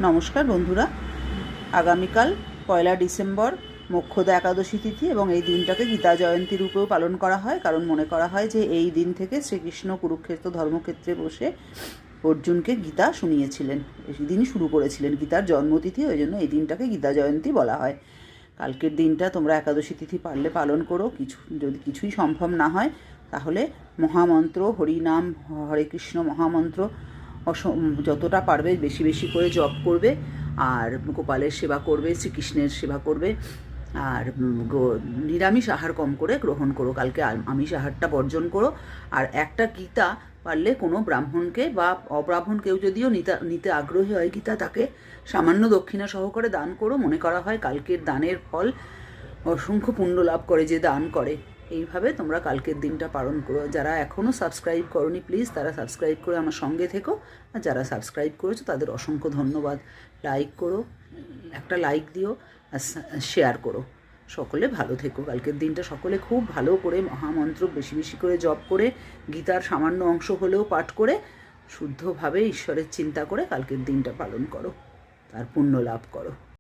নমস্কার বন্ধুরা, আগামীকাল 1লা ডিসেম্বর মোক্ষদা একাদশী তিথি এবং এই দিনটাকে গীতা জয়ন্তী রূপেও পালন করা হয়। কারণ মনে করা হয় যে এই দিন থেকে শ্রীকৃষ্ণ কুরুক্ষেত্র ধর্মক্ষেত্রে বসে অর্জুনকে গীতা শুনিয়েছিলেন, এই দিনই শুরু করেছিলেন গীতার জন্মতিথি। ওই জন্য এই দিনটাকে গীতা জয়ন্তী বলা হয়। কালকের দিনটা তোমরা একাদশী তিথি পারলে পালন করো। যদি কিছুই সম্ভব না হয় তাহলে মহামন্ত্র, হরিনাম, হরে কৃষ্ণ মহামন্ত্র যতটা পারবে বেশি বেশি করে জপ করবে, আর গোপালের সেবা করবে, শ্রীকৃষ্ণের সেবা করবে, আর নিরামিষ আহার কম করে গ্রহণ করো। কালকে আমিষ আহারটা বর্জন করো। আর একটা গীতা পারলে কোনো ব্রাহ্মণকে বা অব্রাহ্মণ কেউ যদিও নিতে আগ্রহী হয় গীতা, তাকে সামান্য দক্ষিণা সহকারে দান করো। মনে করা হয় কালকের দানের ফল অসংখ্য পুণ্য লাভ করে যে দান করে। এইভাবে তোমরা কালকের দিনটা পালন করো। যারা এখনও সাবস্ক্রাইব করোনি প্লিজ তারা সাবস্ক্রাইব করে আমার সঙ্গে থেকো, আর যারা সাবস্ক্রাইব করেছো তাদের অসংখ্য ধন্যবাদ। লাইক করো, একটা লাইক দিও, আর শেয়ার করো। সকলে ভালো থেকো। কালকের দিনটা সকলে খুব ভালো করে মহামন্ত্র বেশি বেশি করে জপ করে, গীতার সামান্য অংশ হলেও পাঠ করে, শুদ্ধভাবে ঈশ্বরের চিন্তা করে কালকের দিনটা পালন করো, তার পুণ্য লাভ করো।